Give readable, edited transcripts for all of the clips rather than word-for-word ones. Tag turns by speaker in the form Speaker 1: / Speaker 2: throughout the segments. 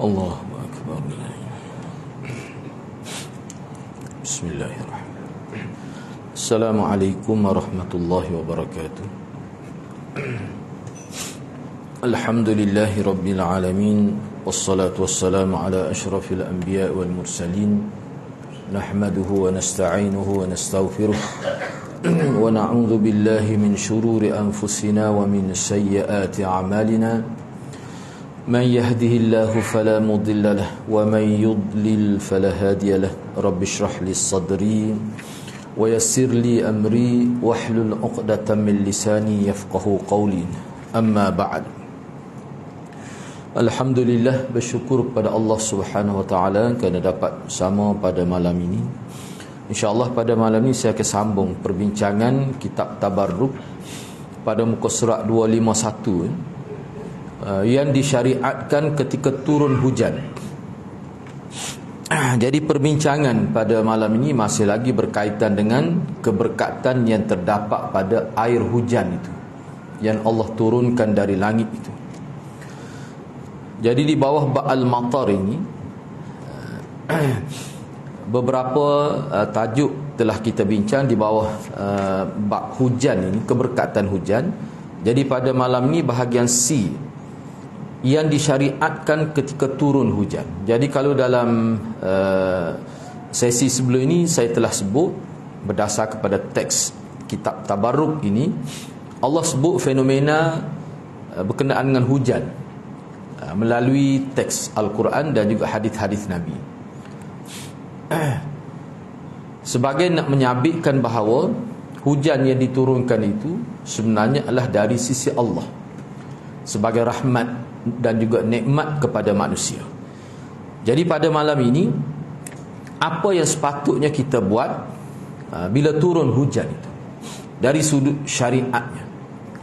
Speaker 1: Allahu Akbar. Bismillahirrahmanirrahim. Assalamualaikum warahmatullahi wabarakatuh. Alhamdulillahi rabbil alamin. Wassalatu wassalamu ala ashrafil anbiya wal mursalin. Nahmaduhu wa nasta'inuhu wa nastaghfiruh. Wa na'udzu billahi min shururi anfusina wa min sayyiati a'malina. Man yahdihillahu fala mudilla lahu wa man yudlil fala hadiya lahu. Rabbi shrah li sadri wa yassir li amri wahlul 'uqdatam min lisani yafqahu qawli. Amma ba'd. Alhamdulillah, bersyukur kepada Allah Subhanahu wa taala kerana dapat bersama pada malam ini. InsyaAllah pada malam ini saya akan sambung perbincangan kitab Tabarruk pada muka surat 251 yang disyariatkan ketika turun hujan. Jadi perbincangan pada malam ini masih lagi berkaitan dengan keberkatan yang terdapat pada air hujan itu yang Allah turunkan dari langit itu. Jadi di bawah ba'al matar ini beberapa tajuk telah kita bincang di bawah bab hujan ini, keberkatan hujan. Jadi pada malam ini bahagian C yang disyariatkan ketika turun hujan. Jadi kalau dalam sesi sebelum ini saya telah sebut berdasar kepada teks kitab Tabarruk ini, Allah sebut fenomena berkenaan dengan hujan melalui teks Al-Quran dan juga hadis-hadis Nabi. Sebagai nak menyabitkan bahawa hujan yang diturunkan itu sebenarnya adalah dari sisi Allah sebagai rahmat dan juga nikmat kepada manusia. Jadi pada malam ini, apa yang sepatutnya kita buat bila turun hujan itu dari sudut syariatnya.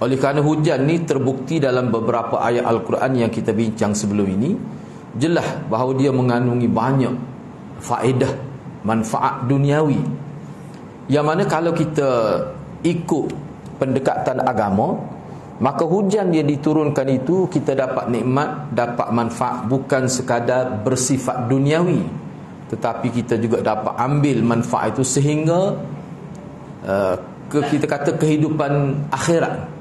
Speaker 1: Oleh kerana hujan ni terbukti dalam beberapa ayat Al-Quran yang kita bincang sebelum ini, jelas bahawa dia mengandungi banyak faedah, manfaat duniawi, yang mana kalau kita ikut pendekatan agama, maka hujan yang diturunkan itu kita dapat nikmat, dapat manfaat bukan sekadar bersifat duniawi, tetapi kita juga dapat ambil manfaat itu sehingga kita kata kehidupan akhirat.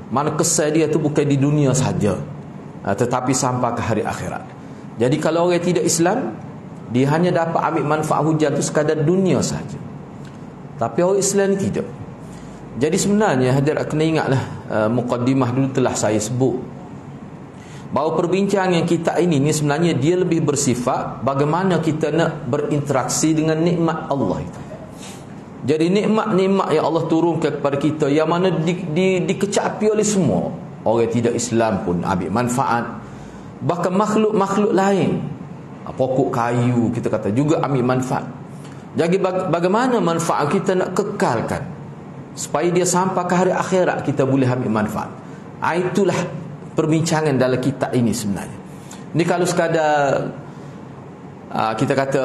Speaker 1: Mana kesan dia tu bukan di dunia saja, tetapi sampai ke hari akhirat. Jadi kalau orang tidak Islam, dia hanya dapat ambil manfaat hujan tu sekadar dunia saja. Tapi orang Islam ni tidak. Jadi sebenarnya hadirat kena ingatlah, mukaddimah dulu telah saya sebut bahawa perbincangan kita ini sebenarnya dia lebih bersifat bagaimana kita nak berinteraksi dengan nikmat Allah itu. Jadi nikmat-nikmat yang Allah turunkan kepada kita, yang mana dikecapi oleh semua orang tidak Islam pun ambil manfaat, bahkan makhluk-makhluk lain, pokok kayu kita kata juga ambil manfaat. Jadi bagaimana manfaat kita nak kekalkan supaya dia sampai ke hari akhirat kita boleh ambil manfaat. Itulah perbincangan dalam kitab ini sebenarnya. Ni kalau sekadar kita kata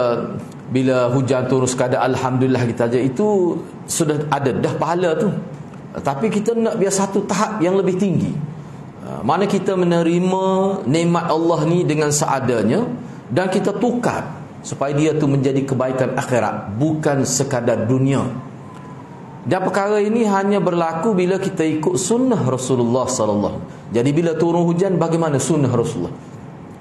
Speaker 1: bila hujan turun sekadar alhamdulillah kita aja, itu sudah ada dah pahala tu. Tapi kita nak biar satu tahap yang lebih tinggi, mana kita menerima nikmat Allah ni dengan seadanya dan kita tukar supaya dia tu menjadi kebaikan akhirat, bukan sekadar dunia. Dan perkara ini hanya berlaku bila kita ikut sunnah Rasulullah sallallahu. Jadi bila turun hujan, bagaimana sunnah Rasulullah?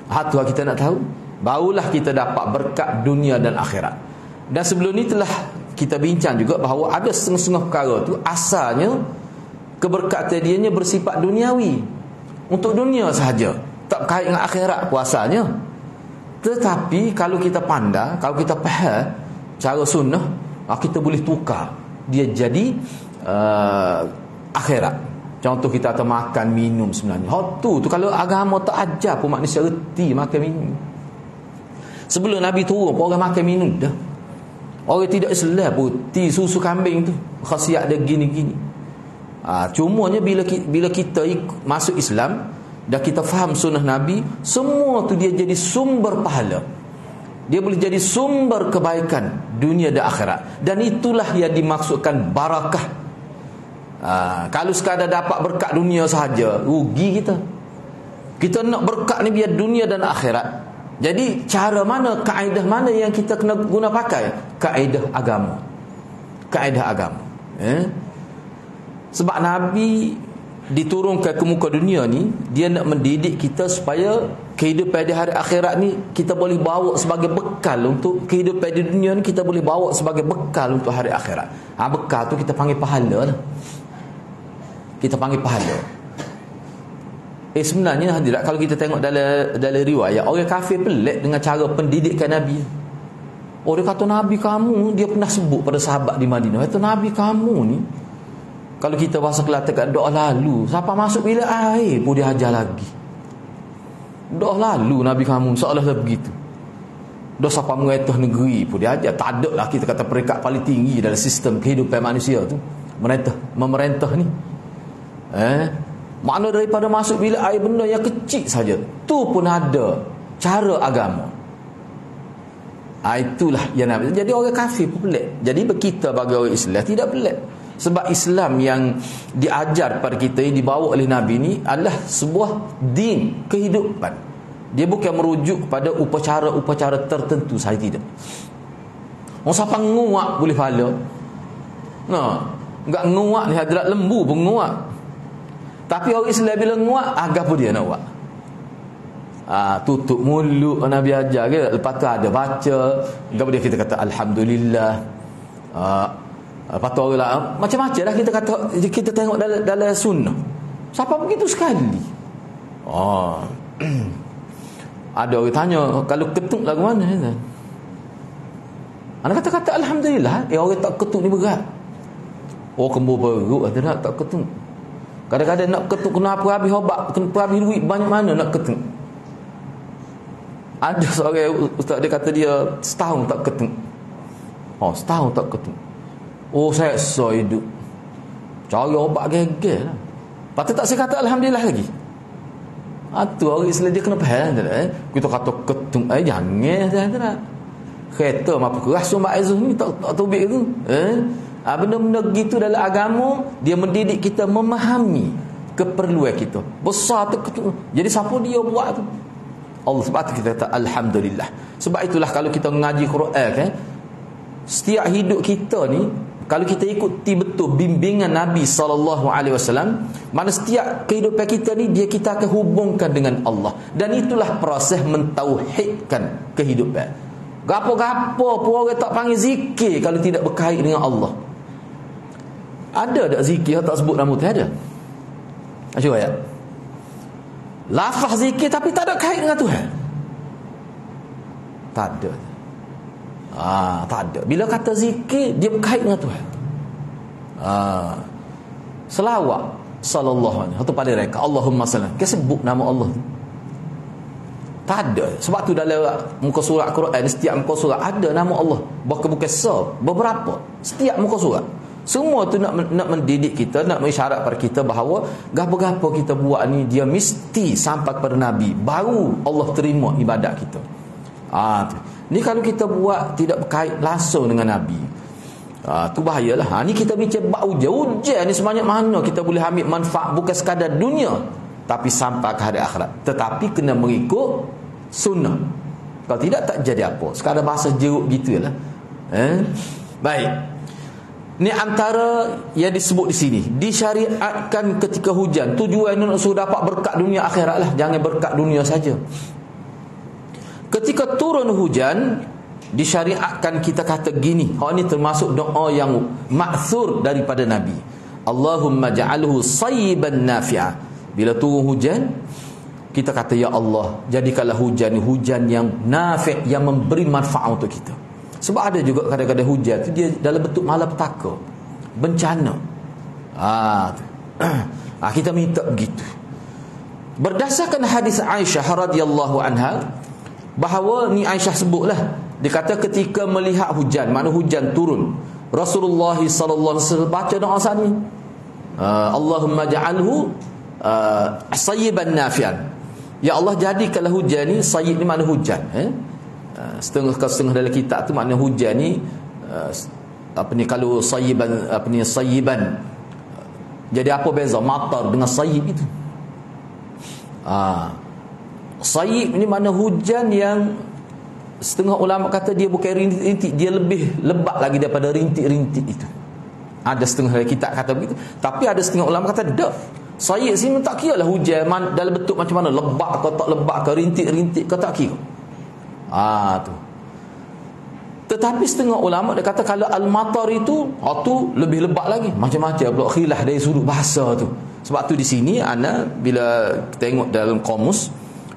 Speaker 1: Itu kita nak tahu. Barulah kita dapat berkat dunia dan akhirat. Dan sebelum ni telah kita bincang juga bahawa ada setengah-setengah perkara tu asalnya keberkatan dianya bersifat duniawi, untuk dunia sahaja, tak kait dengan akhirat puasanya. Tetapi kalau kita pandai, kalau kita faham cara sunnah, kita boleh tukar dia jadi akhirat. Contoh kita akan makan minum sebenarnya. Tu kalau agama tak ajar pun manusia reti makan minum. Sebelum Nabi turun pun orang makan minum dah. Orang tidak Islam pun reti susu kambing tu, khasiat dia gini-gini. Cumanya bila kita masuk Islam dan kita faham sunnah Nabi, semua tu dia jadi sumber pahala. Dia boleh jadi sumber kebaikan dunia dan akhirat. Dan itulah yang dimaksudkan barakah. Kalau sekadar dapat berkat dunia sahaja, rugi kita. Kita nak berkat ni biar dunia dan akhirat. Jadi cara mana, kaedah mana yang kita kena guna pakai? Kaedah agama. Kaedah agama. Sebab Nabi diturunkan ke muka dunia ni, dia nak mendidik kita supaya kehidupan di hari akhirat ni kita boleh bawa sebagai bekal untuk kehidupan di dunia ni, kita boleh bawa sebagai bekal untuk hari akhirat. Bekal tu kita panggil pahala lah. Kita panggil pahala. Sebenarnya hadirat, kalau kita tengok dalam riwayat, orang kafir pelik dengan cara pendidikan Nabi. Dia kata Nabi kamu, dia pernah sebut pada sahabat di Madinah, kata Nabi kamu ni, kalau kita bahasa Kelantan kat doa lalu, siapa masuk bilik air pun dia ajar lagi. Doa lalu Nabi kamu seolah-olah begitu. Doa siapa mengetah negeri pun dia ajar. Tak ada lah kita kata peringkat paling tinggi dalam sistem kehidupan manusia tu, memerintah ni. Makna daripada masuk bilik air benda yang kecil saja, tu pun ada cara agama. Itulah yang Nabi. Jadi orang kafir pun pelik. Jadi kita bagi orang Islam tidak pelik. Sebab Islam yang diajar pada kita, yang dibawa oleh Nabi ni adalah sebuah din, kehidupan. Dia bukan merujuk pada upacara-upacara tertentu sahaja, tidak. Orang siapa nguak boleh pahala. Enggak nguak ni hadrat lembu pun nguak. Tapi orang Islam bila nguak, agak pun dia nak buat. Tutup mulut Nabi ajar ke. Lepas tu ada baca, kemudian kita kata Alhamdulillah. Lepas tu orang lah, macam-macam lah kita tengok dalam sunnah. Siapa begitu sekali. Ada orang tanya, kalau ketuk lagu mana? Anak kata Alhamdulillah. Orang tak ketuk ni berat. Kembur perut ada tak ketuk. Kadang-kadang nak ketuk kena apa habis obat, kena habis duit banyak mana nak ketuk. Ada seorang ustaz, dia kata dia setahun tak ketuk. Setahun tak ketuk. Saya hidup cari obat gegel lah. Lepas tu tak saya kata Alhamdulillah lagi. Tu orang Islam dia kena faham. Kita kata ketuk, jangan. Kereta apa keras Mak Aizul ni tak tubik tu. Benda-benda gitu dalam agama, dia mendidik kita memahami keperluan kita. Besar tu ketuk. Jadi siapa dia buat tu? Allah. Sebab tu kita kata Alhamdulillah. Sebab itulah kalau kita mengaji Quran kan, setiap hidup kita ni, kalau kita ikuti betul bimbingan Nabi SAW, mana setiap kehidupan kita ni kita akan hubungkan dengan Allah. Dan itulah proses mentauhidkan kehidupan. Gapo-gapo pun orang tak panggil zikir kalau tidak berkait dengan Allah. Ada tak zikir tak sebut nama tu? Ada. Cuba ya. Lafaz zikir tapi tak ada kait dengan Tuhan. Tak ada. Tak ada. Bila kata zikir, dia berkait dengan Tuhan. Selawat sallallahu alaihi wasallam pada mereka, Allahumma sallam, dia sebut nama Allah. Tak ada. Sebab tu dalam muka surat Quran, setiap muka surat ada nama Allah. Bukan beberapa. Setiap muka surat. Semua tu nak mendidik kita, nak mengisyarat pada kita bahawa gapo-gapo kita buat ni dia mesti sampai kepada Nabi, baru Allah terima ibadat kita. Ni kalau kita buat tidak berkait langsung dengan Nabi, tu bahayalah. Ni kita bincang ujian ni sebanyak mana kita boleh ambil manfaat, bukan sekadar dunia tapi sampai ke hari akhirat. Tetapi kena mengikut sunnah. Kalau tidak tak jadi apa. Sekadar bahasa jeruk gitulah. Baik. Ni antara yang disebut di sini, disyariatkan ketika hujan. Tujuan nak suruh dapat berkat dunia akhirat lah, jangan berkat dunia saja. Ketika turun hujan, disyariatkan kita kata gini. Ini termasuk doa yang ma'thur daripada Nabi. Allahumma ja'alhu sayyiban nafi'a. Bila turun hujan, kita kata ya Allah, jadikanlah hujan ni hujan yang nafi', yang memberi manfaat untuk kita. Sebab ada juga kadang-kadang hujan tu dia dalam bentuk malapetaka, bencana. Kita minta begitu. Berdasarkan hadis Aisyah radhiyallahu anha, bahawa ni Aisyah sebutlah, dia kata ketika melihat hujan, makna hujan turun, Rasulullah sallallahu alaihi wasallam baca doa sani, Allahumma ja'alhu sayyiban nafi'an. Ya Allah, jadikanlah hujan ni, sayyib ni makna hujan. Setengah dalam kitab tu makna hujan ni kalau sayyiban, jadi apa beza matar dengan sayyib itu? Sayyib ni mana hujan yang setengah ulama kata dia bukan rintik-rintik, dia lebih lebat lagi daripada rintik-rintik itu. Ada setengah kitab kata begitu, tapi ada setengah ulama kata tak. Sayyib sini tak kira lah hujan dalam bentuk macam mana, lebat ke tak lebat ke, rintik-rintik ke, tak kira. Tu. Tetapi setengah ulama dia kata kalau al-matar itu, tu lebih lebat lagi. Macam-macam pula khilaf dari sudut bahasa tu. Sebab tu di sini ana bila tengok dalam kamus,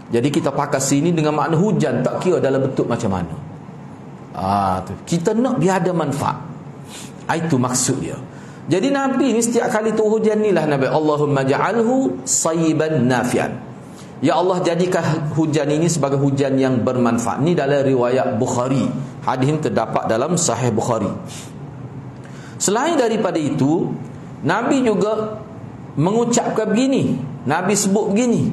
Speaker 1: jadi kita pakai sini dengan makna hujan, tak kira dalam bentuk macam mana. Tu. Kita nak biar ada manfaat. Itu maksud dia. Jadi Nabi ni setiap kali tu hujan ni lah Nabi, Allahumma ja'alhu sayyiban nafi'an. Ya Allah, jadikan hujan ini sebagai hujan yang bermanfaat. Ni dalam riwayat Bukhari. Hadis ini terdapat dalam Sahih Bukhari. Selain daripada itu, Nabi juga mengucapkan begini. Nabi sebut begini,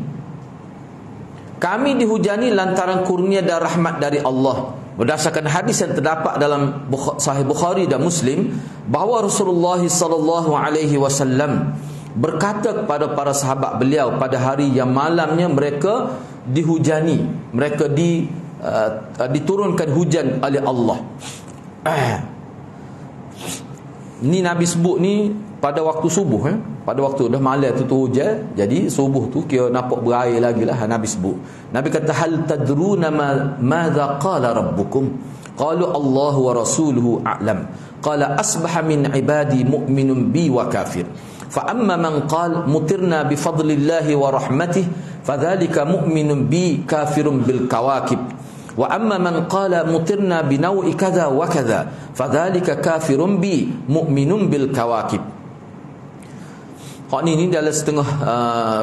Speaker 1: kami dihujani lantaran kurnia dan rahmat dari Allah. Berdasarkan hadis yang terdapat dalam Sahih Bukhari dan Muslim, bahawa Rasulullah SAW berkata kepada para sahabat beliau pada hari yang malamnya mereka dihujani, mereka diturunkan hujan oleh Allah. Ni Nabi sebut ni pada waktu subuh, pada waktu dah malam tu hujan, jadi subuh tu kira nampak berair lagi lah. Nabi sebut, Nabi kata, hal tadruna madza qala rabbukum? Qalu Allah wa rasuluhu a'lam. Qala asbaha min ibadi mu'minun bi wa kafir. Fa amma man qala mutirna bi fadlillahi wa rahmatih fadzalika mu'minun bi kafirun bil kawakib. Wa amma man qala mutirna bi naw'i kadza wa kadza fadzalika kafirun bi mu'minun bil kawakib. Hak ni dalam setengah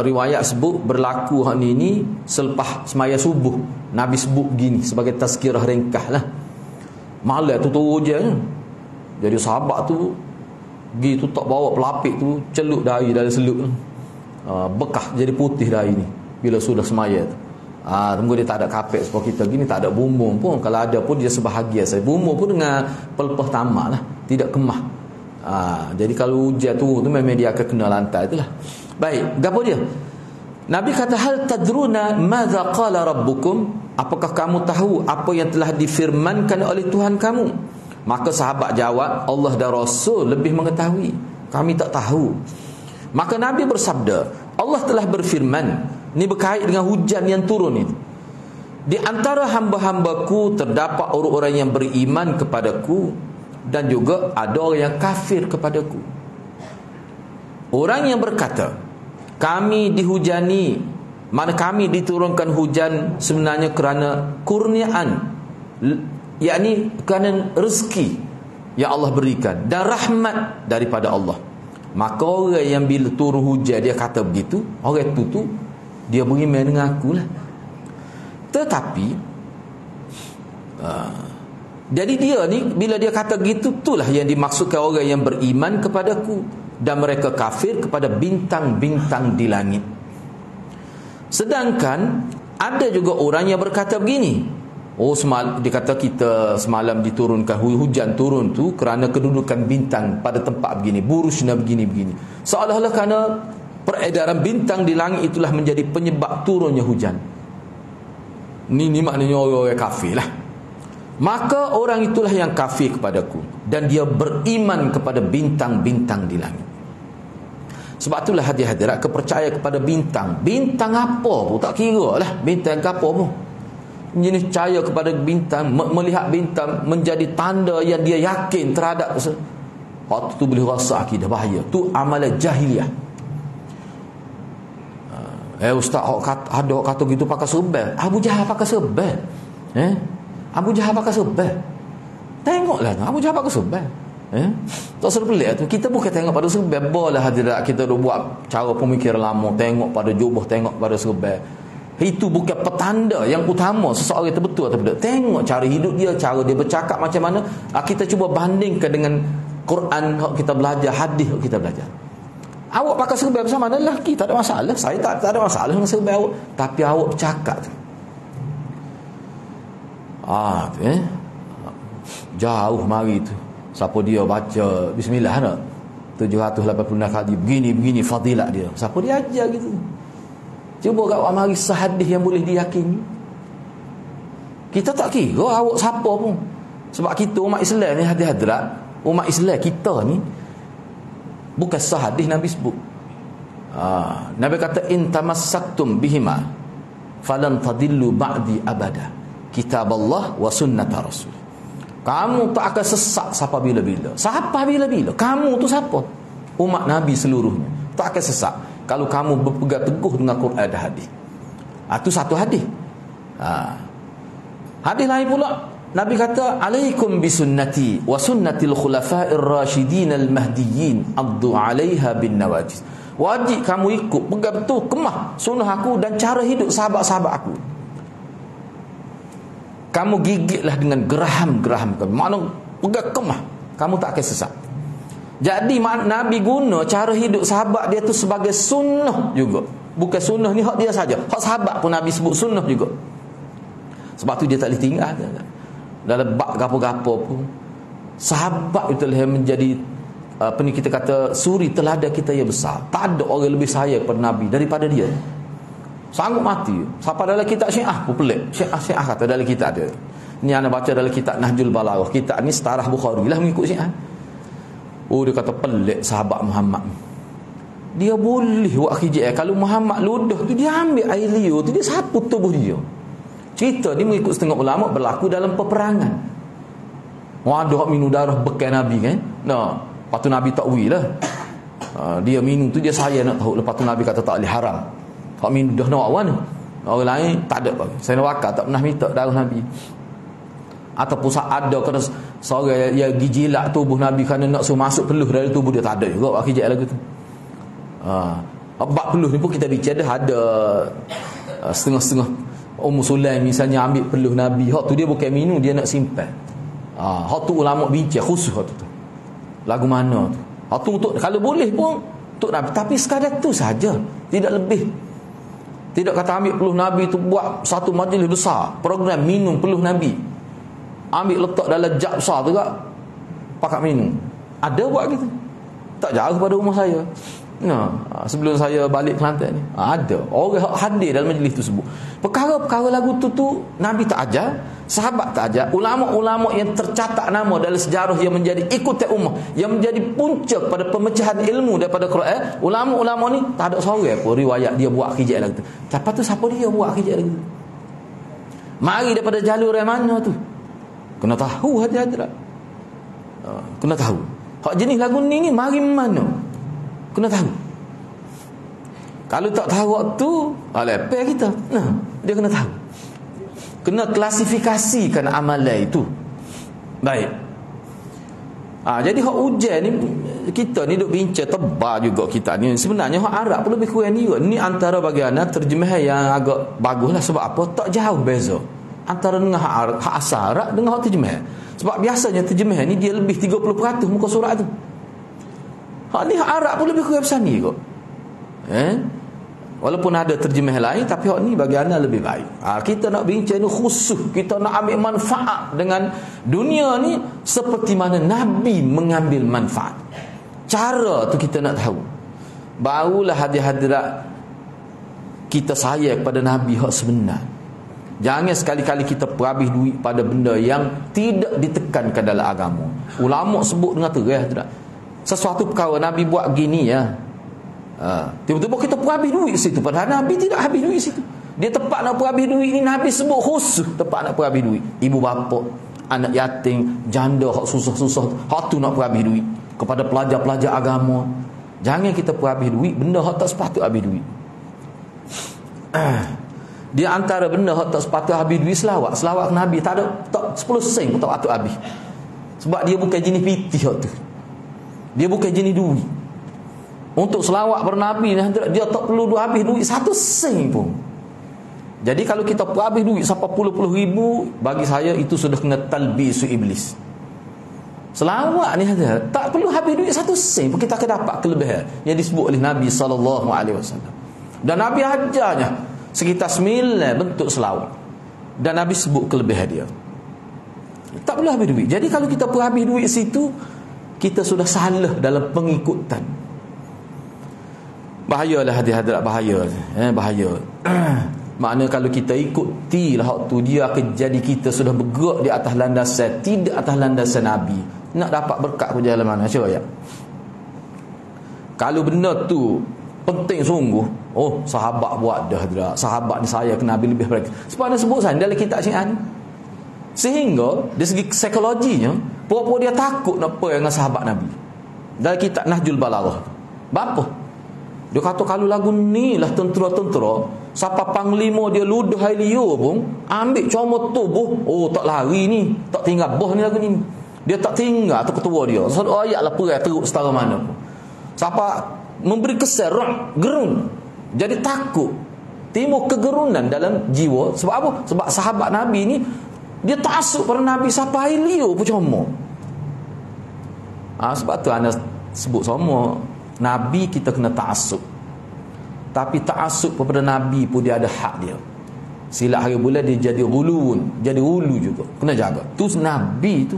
Speaker 1: riwayat sebut berlaku hak ni selepas semaya subuh. Nabi sebut begini sebagai tazkirah ringkas lah. Malam tu hujan, jadi sahabat tu pergi tu tak bawa pelapik tu, celup dahi dalam seluk, bekas jadi putih dahi ni bila sudah semaya tu. Tunggu dia tak ada kapek seperti kita gini, tak ada bumbung pun, kalau ada pun dia sebahagian saja. Bumbung pun dengan pelepah tamak lah, tidak kemah. Jadi kalau hujan tu memang dia akan kena lantai itulah. Baik, gapo dia? Nabi kata, hal tadruna madza qala rabbukum? Apakah kamu tahu apa yang telah difirmankan oleh Tuhan kamu? Maka sahabat jawab, Allah dan Rasul lebih mengetahui, kami tak tahu. Maka Nabi bersabda, Allah telah berfirman, ini berkait dengan hujan yang turun ini, di antara hamba-hambaku terdapat orang-orang yang beriman kepadaku, dan juga ada orang yang kafir kepadaku. Orang yang berkata, kami dihujani, mana kami diturunkan hujan sebenarnya kerana kurniaan, yakni kerana rezeki yang Allah berikan dan rahmat daripada Allah. Maka orang yang bila turun hujan dia kata begitu, orang tu dia beriman dengan aku lah. Tetapi jadi dia ni bila dia kata gitu, itulah yang dimaksudkan orang yang beriman kepadaku dan mereka kafir kepada bintang-bintang di langit. Sedangkan ada juga orang yang berkata begini, dia kata kita semalam diturunkan hujan turun tu kerana kedudukan bintang pada tempat begini, burusnya begini-begini, seolah-olah kerana peredaran bintang di langit itulah menjadi penyebab turunnya hujan. Ni maknanya orang kafir lah. Maka orang itulah yang kafir kepadaku dan dia beriman kepada bintang-bintang di langit. Sebab itulah hadirat kepercayaan kepada bintang. Bintang apa pun tak kira lah, bintang apa pun. Jenis percaya kepada bintang, melihat bintang menjadi tanda yang dia yakin terhadap waktu tu boleh rasa akidah bahaya. Tu amalan jahiliah. Ustaz ada orang kata gitu pakai serban. Abu Jahal pakai serban. Abu Jahal pakai serban. Tengoklah Abu Jahal pakai serban. Tak seru pelik tu. Kita bukan tengok pada serban, boleh hadirat kita dah buat cara pemikiran lama, tengok pada jubah, tengok pada serban. Itu bukan petanda yang utama seseorang itu betul atau tidak. Tengok cara hidup dia, cara dia bercakap macam mana. Kita cuba bandingkan dengan Quran kita belajar, hadis kita belajar. Awak pakai serban bersama mana lelaki, tak ada masalah. Saya tak ada masalah dengan serban awak, tapi awak bercakap tu jauh mari tu. Siapa dia baca bismillah tak 786 kali begini fadilat dia, siapa dia ajar gitu. Cuba kat awak mari sahadis yang boleh diyakini. Kita tak kira awak siapa pun. Sebab kita umat Islam ni hadis-hadrat, umat Islam kita ni bukan sahadis Nabi sebut. Nabi kata in tamassaktum bihima falan tadillu ba'di abada. Kitab Allah wa sunnata Rasul. Kamu tak akan sesat siapa bila-bila. Siapa bila-bila? Kamu tu siapa? Umat Nabi seluruhnya. Tak akan sesat kalau kamu berpegang teguh dengan Quran dan hadis. Itu satu hadis. Hadis lain pula Nabi kata alaikum bisunnati wa sunnatil khulafa'ir rasyidin al-mahdiyyin addu 'alaiha bin nawajis. Wajib kamu ikut pegang betul kemah sunnah aku dan cara hidup sahabat-sahabat aku. Kamu gigitlah dengan geraham-geraham kamu. Makna pegang kemah, kamu tak akan sesat. Jadi Nabi guna cara hidup sahabat dia tu sebagai sunnah juga. Bukan sunnah ni hak dia saja. Hak sahabat pun Nabi sebut sunnah juga. Sebab tu dia tak boleh tinggal dalam bab gapo-gapo pun. Sahabat itu lah menjadi apa ni kita kata suri teladan kita yang besar. Tak ada orang lebih sayang kepada Nabi daripada dia. Sanggup mati. Siapa dalam kitab Syiah pun pelik. Syiah kata dalam kitab dia. Ni anda baca dalam kitab Nahjul Balaghah. Kitab ni setarah Bukhari lah mengikut Syiah. Oh, dia kata pelik sahabat Muhammad. Dia boleh buat khijai. Kalau Muhammad ludah tu dia ambil air liur tu dia sapu tubuh dia. Cerita ni mengikut setengah ulama berlaku dalam peperangan. Ada hak minum darah bekas Nabi kan. Lepas tu Nabi takwil lah. Dia minum tu dia saya nak tahu. Lepas tu Nabi kata tak boleh haram. Hak minum dah nak awak ni. Orang lain tak ada. Saya nak wakar tak pernah minta darah Nabi. Ataupun ada kena seorang yang gijilat tubuh Nabi kerana nak suruh masuk peluh dari tubuh dia, tak ada juga buat khijai lagu tu. Bab peluh ni pun kita bicara ada setengah-setengah. Ummu Sulaim misalnya ambil peluh Nabi, hak tu dia bukan minum, dia nak simpan. Hak tu ulama bincang khusus hak tu. Lagu mana tu? Hak tu untuk kalau boleh pun untuk Nabi, tapi sekadar tu saja, tidak lebih. Tidak kata ambil peluh Nabi tu buat satu majlis besar, program minum peluh Nabi. Ambil letak dalam jug besar tu kak, pakat minum. Ada buat gitu. Tak jauh pada rumah saya. Sebelum saya balik Kelantan ni, ada orang hadir dalam majlis tu sebut. Perkara-perkara lagu tu Nabi tak ajar, sahabat tak ajar, ulama-ulama yang tercatat nama dalam sejarah yang menjadi ikutan ummah, yang menjadi punca pada pemecahan ilmu daripada Quran. Ulama-ulama ni tak ada seorang pun riwayat dia buat khijai lagu tu. Siapa tu siapa dia buat khijai lagu tu? Mari daripada jalur yang mana tu? Kena tahu hati-hati. Kena tahu. Hak jenis lagu ni mari mana? Kena tahu. Kalau tak tahu waktu, lepeh kita. Dia kena tahu. Kena klasifikasikan amalan itu. Baik. Jadi hak ujian ni kita ni duk bincang tebal juga kita ni. Sebenarnya hak Arab pun lebih kurang ni juga. Ni antara bahagian terjemahan yang agak baguslah. Sebab apa? Tak jauh beza antara dengan hak asal Arab dengan hak terjemahan. Sebab biasanya terjemahan ni dia lebih 30% muka surat tu. Hak ni hak Arab pun lebih kurang besar ni kot. Walaupun ada terjemahan lain, tapi hak ni bagi anda lebih baik. Kita nak bincang ni khusus, kita nak ambil manfaat dengan dunia ni seperti mana Nabi mengambil manfaat. Cara tu kita nak tahu. Barulah hadirat kita sayang kepada Nabi hak sebenar. Jangan sekali-kali kita perhabis duit pada benda yang tidak ditekankan dalam agama. Ulama sebut dengan terang tidak. Sesuatu perkara Nabi buat gini ya. Tiba-tiba kita perhabis duit situ, padahal Nabi tidak habis duit situ. Dia tepat nak perhabis duit ni Nabi sebut khusus tepat nak perhabis duit. Ibu bapa, anak yatim, janda hak susah-susah, hak tu nak perhabis duit. Kepada pelajar-pelajar agama, jangan kita perhabis duit benda hak tak sepatut habis duit. Dia antara benda hak tak sepatut habis duit selawat ke Nabi, tak ada, tak 10 sen pun tak patut habis. Sebab dia bukan jenis pitih hak tu. Dia bukan jenis duit. Untuk selawat pada Nabi dia tak perlu habis duit 1 sen pun. Jadi kalau kita habis duit sampai puluh ribu, bagi saya itu sudah kena talbisu iblis. Selawat ni tak perlu habis duit 1 sen pun kita akan dapat kelebihan yang disebut oleh Nabi SAW. Dan Nabi ajarnya sekitar 9 bentuk selawat, dan Nabi sebut kelebihan dia. Tak perlu habis duit. Jadi kalau kita habis duit situ, kita sudah salah dalam pengikutan. Bahayalah hadis-hadis, bahaya. Bahaya. Makna kalau kita ikuti lah hak tu, dia akan jadi kita sudah bergerak di atas landasan, tidak atas landasan Nabi. Nak dapat berkat ke jalan mana? Cuba ya. Kalau benda tu penting sungguh, sahabat buat dah. Sahabat ni saya ke Nabi lebih baik. Sebab dia sebut dalam kitab Syiah ni. Sehingga dari segi psikologinya, puak-puak dia takut nak pergi dengan sahabat Nabi. Dalam kitab Nahjul Balaghah. Bapa? Dia kata kalau lagu ni lah tentera-tentera, siapa panglima dia ludah hai liur pun, ambil comot tubuh, tak lari ni, tak tinggal boh ni lagu ni. Dia tak tinggal tu ketua dia. Satu ayat lah perang teruk setara mana pun. Siapa memberi kesan gerun. Jadi takut. Timbul kegerunan dalam jiwa. Sebab apa? Sebab sahabat Nabi ni dia taksub pada Nabi sampai liur pun comot. Sebab tu anda sebut sama Nabi kita kena ta'assub. Tapi ta'assub kepada Nabi pun dia ada hak dia. Silap hari bulan dia jadi gulun, jadi ulu juga. Kena jaga. Tu Nabi tu.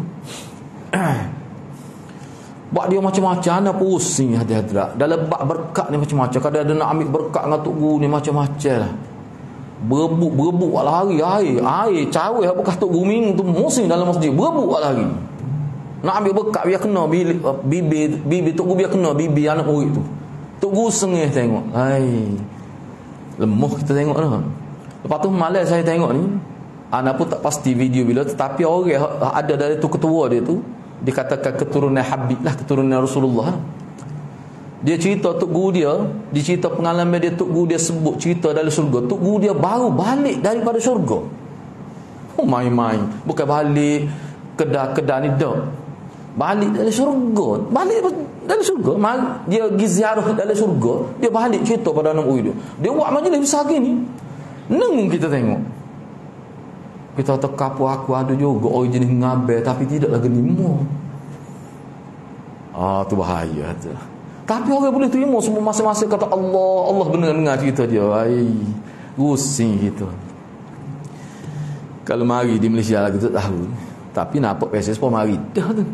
Speaker 1: Buat dia macam-macam, anda pusing hati-hati. Dalam bab berkat ni macam-macam. Kadang ada nak ambil berkat dengan Tok Guru ni macam-macam lah. Berebut walau hari. Air cawih apakah Tok Guru Ming tu musim dalam masjid. Berebut walau hari. Nak ambil berkat biar kena bibi Tok Guru biar kena bibi anak murid tu. Tok Guru sengih tengok. Lemah kita tengok dah. Lepas tu malas saya tengok ni. Anak pun tak pasti video bila, tetapi orang ada dari tu ketua dia tu dikatakan keturunan Habib lah, keturunan Rasulullah. Dia cerita Tok Guru dia, dicerita pengalaman dia, Tok Guru dia sebut cerita dalam surga. Tok Guru dia baru balik daripada surga. Main-main. Bukan balik kedah ni dah. Balik dari surga. Balik dari surga. Dia pergi ziarah dari surga. Dia balik cerita pada anak murid dia. Dia buat majlis besar gini. Nengung kita tengok. Kita tekapu aku ada juga orang jenis ngabel tapi tidak lagi lima. Tu bahaya tu. Tapi orang boleh terima semua masa-masa kata Allah benar-benar cerita dia. Pusing kita. Kalau mari di Malaysia lagi tak tahu. Tapi nampak PSS pun mari dah tu.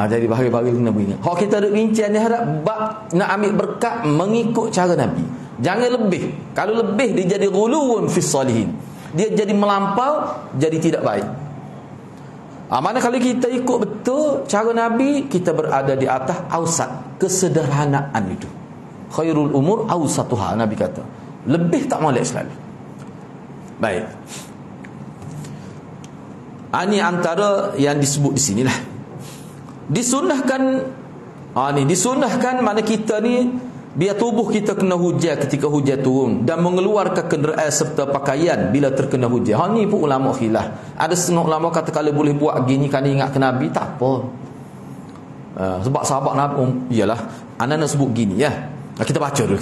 Speaker 1: Jadi bahari-bahari kena beringat. Hak kita duk bincang ni harap bab nak ambil berkat mengikut cara Nabi. Jangan lebih. Kalau lebih dia jadi ghuluun fi salihin. Dia jadi melampau, jadi tidak baik. Mana kalau kita ikut betul cara Nabi, kita berada di atas ausat, kesederhanaan itu. Khairul umur ausatuha, Nabi kata. Lebih tak molek sekali. Baik. Ini antara yang disebut di sinilah. Disunahkan mana kita ni biar tubuh kita kena hujan ketika hujan turun dan mengeluarkan kenderaan serta pakaian bila terkena hujan. Ni pun ulama khilaf. Ada setengah ulama kata kalau boleh buat gini kan ingat ke Nabi, tak apa. Sebab sahabat Nabi iyalah, anda nak sebut gini ya. Kita baca dulu.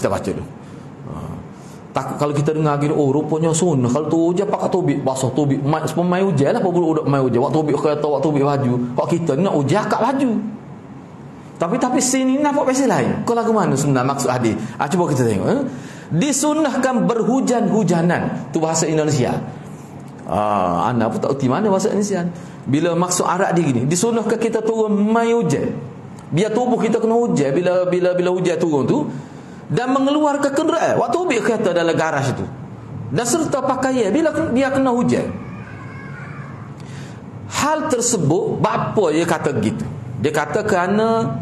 Speaker 1: Takut kalau kita dengar gini, rupanya sunnah kalau tu hujan pakai tubik, basuh tubik, main hujan lah, apa boleh main hujan. Waktu tubik kereta, waktu tubik baju. Kalau kita nak hujan kat baju. Tapi sini nampak pasal lain. Kau lagu mana sebenarnya maksud hadis? Cuba kita tengok. Disunahkan berhujan-hujanan. Tu bahasa Indonesia. Anda pun tak erti mana bahasa Indonesia. Bila maksud Arab dia gini, disunahkan kita turun mai hujan. Biar tubuh kita kena hujan bila hujan turun tu dan mengeluarkan kenderaan. Waktu ubik kereta dalam garaj tu. Dan serta pakaian bila dia kena hujan. Hal tersebut bapa dia kata gitu. Dia kata kerana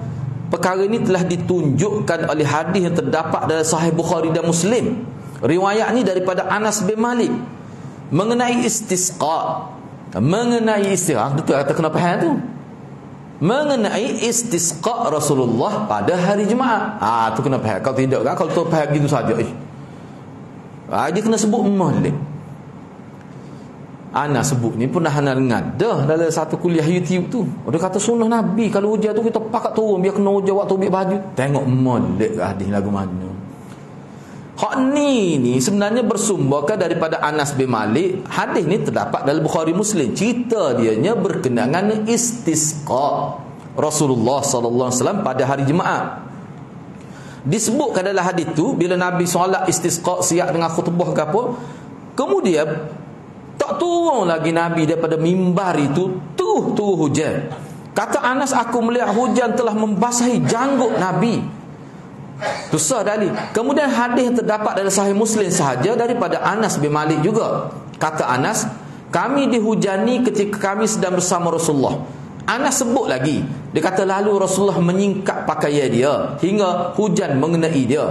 Speaker 1: perkara ini telah ditunjukkan oleh hadis yang terdapat dalam Sahih Bukhari dan Muslim. Riwayat ni daripada Anas bin Malik mengenai istisqa. Betul kata kena faham tu. Mengenai istisqa Rasulullah pada hari Jumaat. Tu kena faham. Kalau tidak kan, kalau tu faham gitu saja. Dia kena sebut Malik. Ana sebut ni pernah ana dengar dah dalam satu kuliah YouTube tu. Dia kata sunnah Nabi kalau hujan tu kita pakat turun biar kena hujan waktu ambil baju. Tengok molek hadis lagu mana. Hak ni sebenarnya bersumberkan daripada Anas bin Malik. Hadis ni terdapat dalam Bukhari Muslim. Cerita dianya berkenaan dengan istisqa Rasulullah sallallahu alaihi wasallam pada hari Jumaat. Disebutkan dalam hadis tu bila Nabi solat istisqa siap dengan khutbah ke apa, kemudian tak turun lagi Nabi daripada mimbar itu, turun hujan. Kata Anas, aku melihat hujan telah membasahi janggut Nabi. Tu sah dalil. Kemudian hadis yang terdapat dalam Sahih Muslim sahaja daripada Anas bin Malik juga. Kata Anas, kami dihujani ketika kami sedang bersama Rasulullah. Anas sebut lagi, dia kata lalu Rasulullah menyingkap pakaian dia hingga hujan mengenai dia.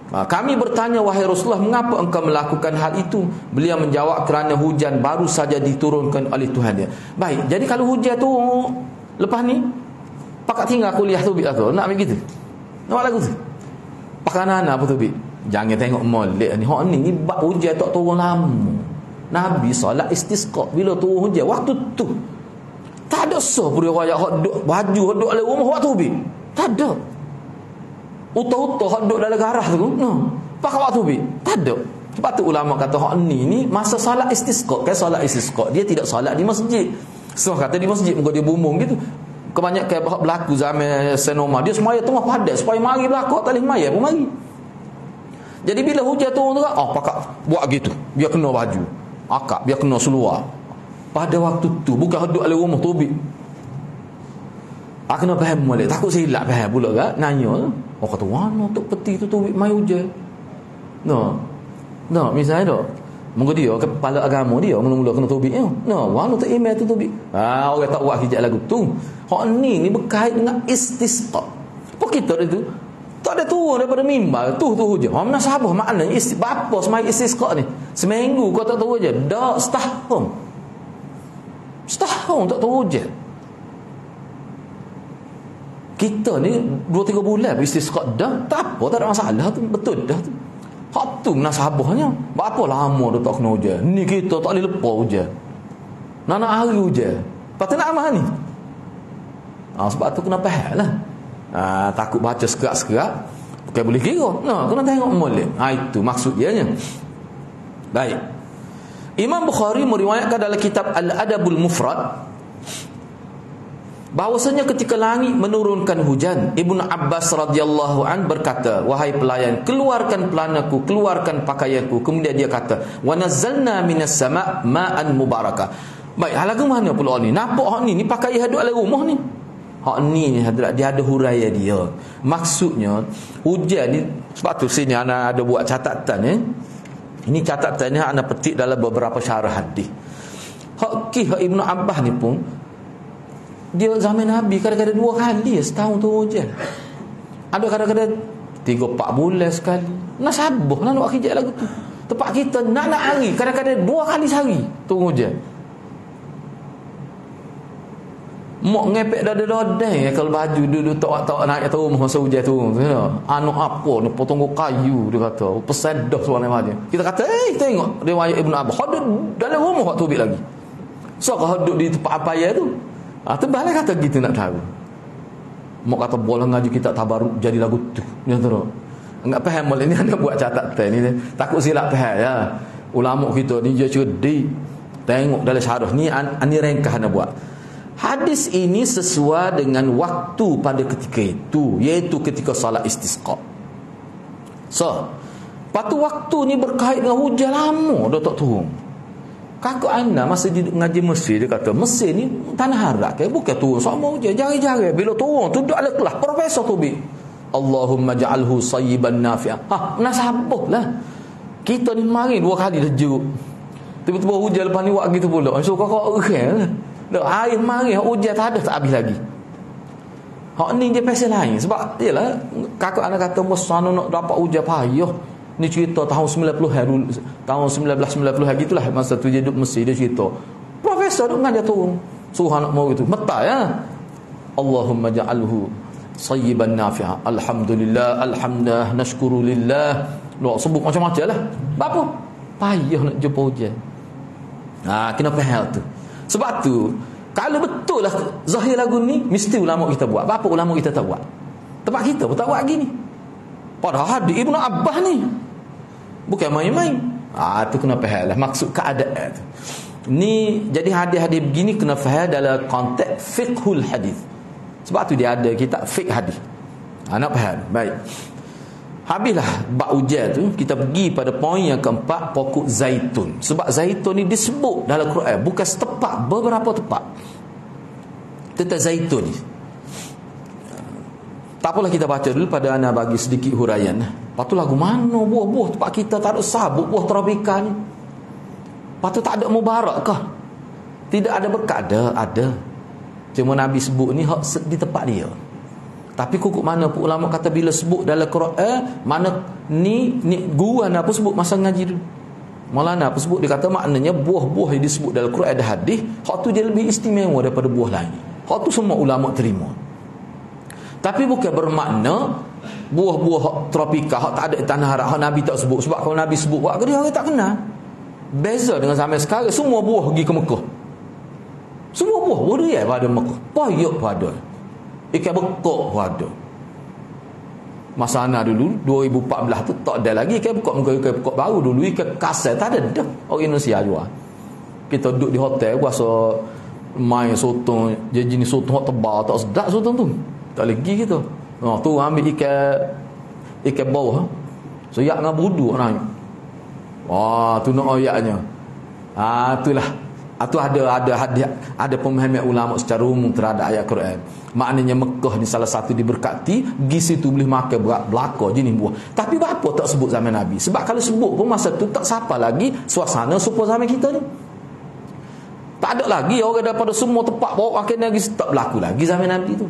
Speaker 1: Kami bertanya, wahai Rasulullah, mengapa engkau melakukan hal itu? Beliau menjawab, kerana hujan baru saja diturunkan oleh Tuhan dia. Baik, jadi kalau hujan tu lepas ni pakat tinggal kuliah tu aku nak ambil gitu. Nampak lagu tu. Pakanan apa tu bi? Jangan tengok molek ni. Hak ni bab hujan tak turun lama. Nabi solat istisqa bila turun hujan waktu tu. Tak ada sah pun riwayat hak duk baju hak duk dalam rumah waktu bi. Tak ada. Utuh-utuh hak duk dalam garah tu. No. Pakai waktu bi. Tak ada. Sebab tu ulama kata hak ni masa solat istisqa. Kan solat istisqa dia tidak solat di masjid. So kata di masjid muka dia bumbung gitu. Kebanyakan berlaku zaman senoma dia semaya tengah padat supaya mari berlaku tak boleh maya pun mari. Jadi bila hujan turun tu pakak buat gitu biar kena baju akak biar kena seluar pada waktu tu bukan duduk dalam rumah tubik. Kena faham molek takut silap faham pula kan nanya kata mana tok peti tu tubik mai hujan no misalnya dak mungkin dia kepala agama dia mula-mula kena tubik wano tak email tu tubik orang tak buat hijab lagu tu. Hak ni berkait dengan istisqa. Apa kita itu tak ada turun daripada mimbar tu hujan. Mana sahabat makna apa semai istisqa ni? Seminggu kau tak turun je. Dak setahun tak turun je. Kita ni 2-3 bulan istisqa dah tak apa, tak ada masalah tu, betul dah tu. Hak tu nasabahnya. Berapa lama dah tak kena hujan. Ni kita tak boleh lepas hujan. Nak hari hujan. Patut nak amal ni. Sebab tu kena faham lah. Takut baca sekerak-sekerak bukan boleh kira. Kena tengok molek. Itu maksud dia nya. Baik. Imam Bukhari meriwayatkan dalam kitab Al-Adabul Mufrad bahawasanya ketika langit menurunkan hujan, Ibnu Abbas radhiyallahu an berkata, wahai pelayan, keluarkan pelanaku, keluarkan pakaianku. Kemudian dia kata, wa nazzalna minas sama' ma'an mubarakah. Baik, halaga mana pula ni? Nampak hak ni pakaian hadut dalam rumah ni. Hak ni dia ada huraian dia. Maksudnya hujan ni, sebab tu sini ana ada buat catatan Ini catatan ni ana petik dalam beberapa syarah hadis. Hak Ibnu Abbas ni pun dia zaman Nabi kadang-kadang 2 kali setahun tu hujan. Ada kadang-kadang 3-4 bulan sekali. Nasabah nak buat hijab lagu tu. Tempat kita nak hari kadang-kadang 2 kali sehari tu hujan. Mak ngepek dada-dada kalau baju duduk tak naik atas rumah masa hujan tu. Anu apa ni potong kayu dia kata. Pesadah suara macam. Kita kata tengok riwayat Ibnu Abbas. Hadut dalam rumah waktu tubik lagi. So kalau hadut di tempat apa ya tu. Terbalik kata gitu nak tahu. Mak kata bola ngaji kita tabaruk jadi lagu tu. Dia tahu. Enggak faham boleh ni anda buat catatan ni. Takut silap faham ya. Ulama kita ni dia cerdik. Tengok dalam syarah ni ani ringkas anda buat. Hadis ini sesuai dengan waktu pada ketika itu, iaitu ketika salat istisqa. Patu waktu ni berkait dengan hujan lama dah tak turun. Kakak anda masa dia ngaji Mesir, dia kata Mesir ni tanah harak bukan turun sama hujan, jari-jari bila turun tu duduk ala kelas profesor tu bi. Allahumma ja'alhu sayyiban nafi'ah. Nasabahlah. Kita ni mari 2 kali dah jeruk. Tiba-tiba hujan lepas ni buat gitu pula. So kakak lah. Dah air mari hujan tak ada tak habis lagi. Hak ni dia pasal lain sebab yalah kakak anak kata mosano nak dapat hujan payah. Ni cerita tahun 90-an dulu, tahun 1990-an gitulah masa tu dia duduk Mesir dia cerita. Profesor duk ngajar turun. Suruh anak mau itu. Mata ya. Allahumma ja'alhu sayyiban nafi'ah. Alhamdulillah, alhamdulillah, nashkurulillah. Lu sebut macam-macam lah. Apa? Payah nak jumpa hujan. Kena faham tu. Sebab tu kalau betul lah zahir lagu ni mesti ulama kita buat. Apa ulama kita tak buat? Tempat kita pun tak buat gini. Padahal hadis Ibnu Abbas ni bukan main-main. Tu kena faham lah maksud keadaan tu. Ni jadi hadis-hadis begini kena faham dalam konteks fiqhul hadis. Sebab tu dia ada kitab fiqh hadis. Nak faham. Baik. Habislah bab hujan tu, kita pergi pada poin yang keempat, pokok zaitun. Sebab zaitun ni disebut dalam Quran bukan setepat, beberapa tempat tentang zaitun ni. Tak apalah, kita baca dulu pada ana bagi sedikit huraian. Lepas tu lagu mana buah-buah tempat kita tak ada sabut buah tropika ni. Lepas tu tak ada mubarak kah? Tidak ada berkat? Ada. Cuma Nabi sebut ni hak di tempat dia. Tapi kukuk mana pun ulama kata bila sebut dalam Quran, mana ni guru ana pun sebut masa ngaji dulu. Maulana pun sebut, dia kata maknanya buah-buah yang disebut dalam Quran ada hadis, hak tu dia lebih istimewa daripada buah lain. Hak tu semua ulama terima. Tapi bukan bermakna buah-buah hak tropika, hak tak ada tanah Arab, hak Nabi tak sebut. Sebab kalau Nabi sebut buat dia orang tak kenal. Beza dengan zaman sekarang, semua buah pergi ke Mekah. Semua buah beriak pada Mekah. Payuk pada. Ikan bekok pada. Masa ana dulu 2014 tu tak ada lagi ikan bekok baru. Dulu ikan kasar tak ada dah. Orang Indonesia jual. Kita duduk di hotel rasa main sotong, jenis sotong hot tebal tak sedap sotong tu. Tak lagi gitu. Tu ambil ikan bawah. So yak dengan budu orang. Wah, tu nak ayatnya. Itulah. Itu ada pemahaman ulama secara umum terhadap ayat Quran. Maknanya Mekah ni salah satu diberkati, pergi situ boleh makan belaka jenis buah. Tapi apa tak sebut zaman Nabi? Sebab kalau sebut pun masa tu tak siapa lagi suasana supaya zaman kita ni. Tak ada lagi orang daripada semua tempat bawa makan lagi, tak berlaku lagi zaman Nabi tu.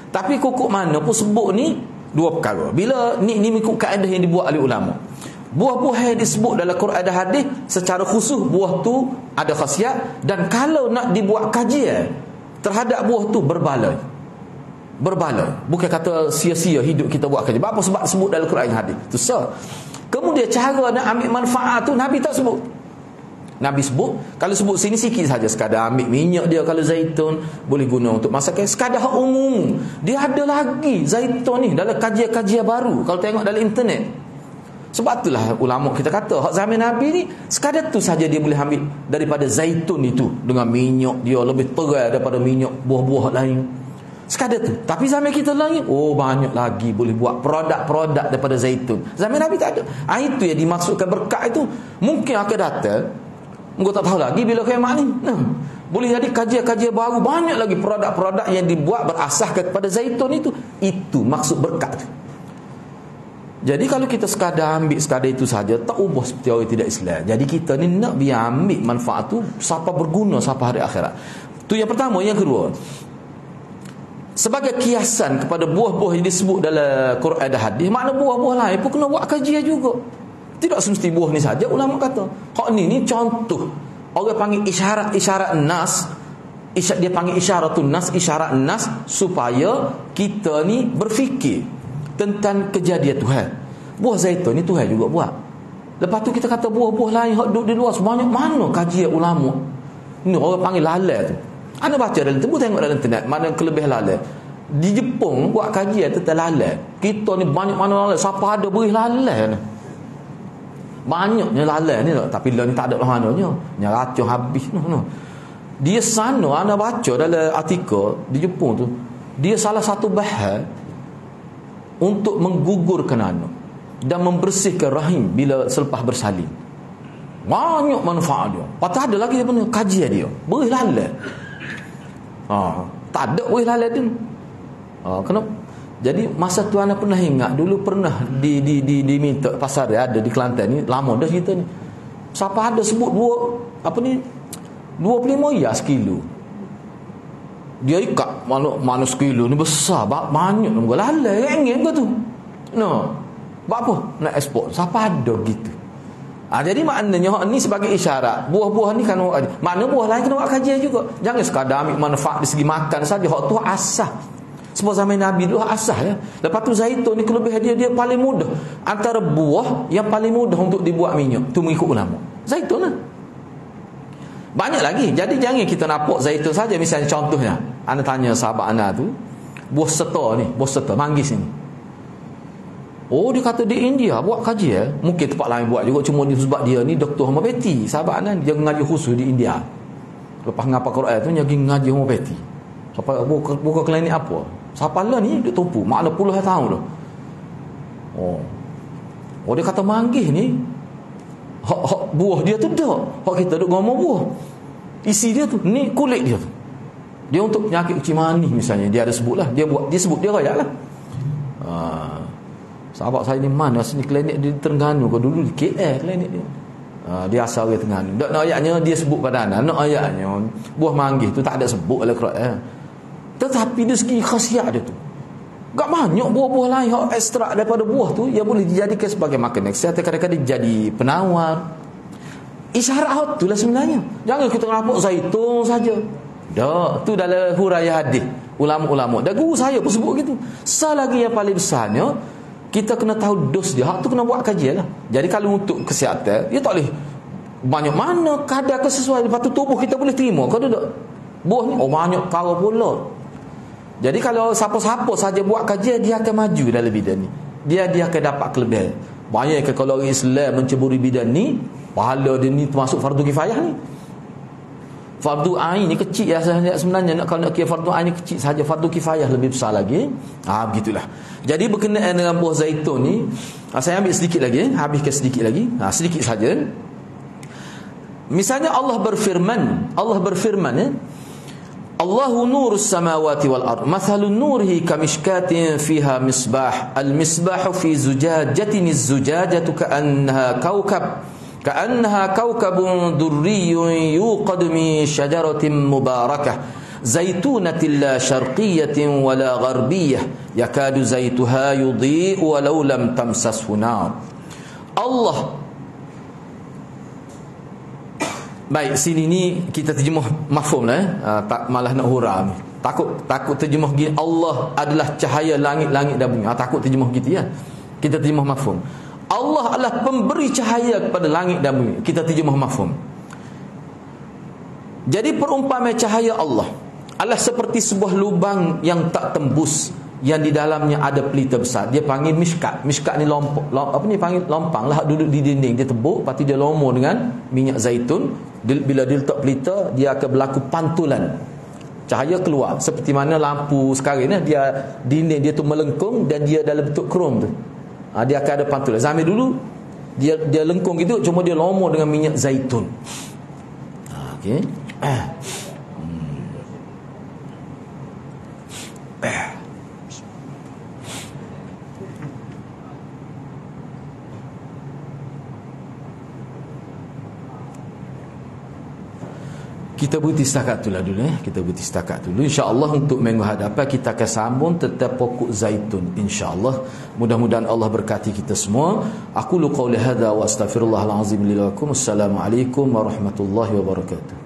Speaker 1: Tapi kukuk mana pun sebut ni dua perkara. Bila ni mengikut kaedah yang dibuat oleh ulama. Buah-buah yang disebut dalam Quran ada hadis secara khusus buah tu ada khasiat, dan kalau nak dibuat kajian terhadap buah tu berbaloi. Bukan kata sia-sia hidup kita buat kajian. Apa sebab sebut dalam Quran hadis? Tu sah. Kemudian cara nak ambil manfaat tu Nabi tak sebut. Nabi sebut, kalau sebut sini sikit saja, sekadar ambil minyak dia kalau zaitun boleh guna untuk masakan, sekadar hak umum. Dia ada lagi zaitun ni dalam kajian-kajian baru kalau tengok dalam internet. Sebab itulah ulama kita kata hak zaman Nabi ni sekadar tu saja dia boleh ambil daripada zaitun itu dengan minyak dia lebih terang daripada minyak buah-buah lain. Sekadar tu. Tapi zaman kita lagi banyak lagi boleh buat produk-produk daripada zaitun. Zaman Nabi tak ada. Itu yang dimaksudkan berkat itu. Mungkin akan datang, mungkin tak tahu lagi bila kiamat ni. Boleh jadi kajian-kajian baru, banyak lagi produk-produk yang dibuat berasaskan kepada zaitun itu. Itu maksud berkat tu. Jadi kalau kita sekadar itu saja, tak ubah seperti orang tidak Islam. Jadi kita ni nak biar ambil manfaat tu siapa berguna siapa hari akhirat. Tu yang pertama. Yang kedua, sebagai kiasan kepada buah-buah yang disebut dalam Quran dan hadis, makna buah-buah lain pun kena buat kajian juga. Tidak semesti buah ni saja. Ulama kata hak ni contoh. Orang panggil isyarat nas. Dia panggil isyaratun nas supaya kita ni berfikir tentang kejadian Tuhan. Buah zaitun ni Tuhan juga buat. Lepas tu kita kata buah-buah lain hak duduk di luar sebanyak mana kajian ulama. Ni orang panggil lalai tu. Anda baca dalam internet, tengok dalam internet mana kelebihan lalai. Di Jepun buat kajian tentang lalai. Kita ni banyak mana lalai, siapa ada beri lalai ni. Banyaknya lalai ni, tapi lalai ni tak ada mananya. Yang racun habis no. Dia sana anda baca dalam artikel di Jepun tu, dia salah satu bahan untuk menggugurkan anak dan membersihkan rahim bila selepas bersalin. Banyak manfaat dia. Patut ada lagi dia punya kajian dia. Beri lalai. Tak ada beri lalai dia. Kenapa? Jadi masa tu anak pernah ingat dulu pernah diminta pasar dia ada di Kelantan ni, lama dah cerita ni. Siapa ada sebut 25 ya sekilo. Dia ikat mana sekilo ni besar banyak nombor lalai ringgit ke tu. Buat apa? Nak ekspor. Siapa ada gitu. Jadi maknanya ni sebagai isyarat. Buah-buah ni kan makna buah lain kena buat kajian juga. Jangan sekadar ambil manfaat di segi makan saja. Hak tu asah. Sebab zaman Nabi dulu asah ya. Lepas tu zaitun ni kelebihan dia paling mudah. Antara buah yang paling mudah untuk dibuat minyak. Tu mengikut ulama. Zaitun lah. Banyak lagi. Jadi jangan kita nampak zaitun saja. Misalnya contohnya, anda tanya sahabat anda tu, buah serta manggis ni. Dia kata di India buat kajian. Mungkin tempat lain buat juga, cuma sebab dia ni Dr. Homopati. Sahabat anda dia ngaji khusus di India. Lepas ngapa Quran tu dia ngaji homopati. Sampai buka klinik apa? Siapa lah ni dia tumpu. Makna puluhan tahun dah. Dia kata manggis ni hak buah dia tu dah. Hak kita duk ngomong buah. Isi dia tu, ni kulit dia tu. Dia untuk penyakit uci manis misalnya, dia ada sebutlah. Dia sebut dia rakyat lah. Sahabat saya ni mana sini klinik di Terengganu kau dulu di KL klinik dia. Dia asal orang Terengganu. Tak nak ayatnya dia sebut padanan, nak ayatnya buah manggis tu tak ada sebut oleh Quran. Tetapi dari segi khasiat dia tu, gak banyak buah-buah lain yang ekstrak daripada buah tu yang boleh dijadikan sebagai makanan kesihatan, kadang-kadang jadi penawar. Isyarat tu lah sebenarnya. Jangan kita nampak zaitun saja. Dak, tu dalam huraian hadis ulama-ulama. Dan guru saya pun sebut gitu. Selagi yang paling besarnya kita kena tahu dos dia. Hak tu kena buat kajian lah. Jadi kalau untuk kesihatan, dia tak boleh banyak mana kadar kesesuaian. Lepas tu tubuh kita boleh terima. Kalau tak buah ni banyak perkara pula. Jadi kalau siapa-siapa saja buat kajian, dia akan maju dalam bidang ni. Dia akan dapat kelebihan. Banyak kalau orang Islam menceburi bidang ni, pahala dia ni termasuk fardu kifayah ni. Fardu ain ni kecil ya sebenarnya, kalau nak kira fardu ain ni kecil saja, fardu kifayah lebih besar lagi. Begitulah. Jadi berkenaan dengan buah zaitun ni, saya ambil sedikit lagi, habiskan sedikit lagi. Sedikit saja. Misalnya Allah berfirman ya. Allahu nurus samawati wal ard. Mathalun nurihi kamishkatin fiha misbah. Al-misbahu fi zujajatin, az-zujajatu ka'annaha kawkabun durriyun yuqadu min syajaratin mubarakah zaitunatin la syarqiyatin wala gharbiyah yakadu zaituha yudhi'u walau lam tamsashu nar. Allah. Baik, sini ni kita terjemah mafhum lah tak malah nak hurau. Takut terjemah gini, Allah adalah cahaya langit-langit dan bumi. Takut terjemah gitu ya. Kita terjemah mafhum. Allah adalah pemberi cahaya kepada langit dan bumi. Kita terjemah mafhum. Jadi perumpamaan cahaya Allah adalah seperti sebuah lubang yang tak tembus, yang di dalamnya ada pelita besar. Dia panggil miskat. Miskat ni panggil lompang lah, duduk di dinding. Dia tebuk, lepas tu dia lomor dengan minyak zaitun. Bila dia letak pelita, dia akan berlaku pantulan. Cahaya keluar. Seperti mana lampu sekarang ni, dia dinding dia tu melengkung dan dia dalam bentuk krom tu. Dia akan ada pantulan. Zaman dulu dia lengkung gitu, cuma dia lomor dengan minyak zaitun. Okey. Kita berhenti setakat tu lah dulu Kita berhenti setakat dulu. InsyaAllah untuk minggu hadapan kita akan sambung tentang pokok zaitun. InsyaAllah. Mudah-mudahan Allah berkati kita semua. Aku lu qawli hadha wa astaghfirullahalazim li wa lakum. Assalamualaikum warahmatullahi wabarakatuh.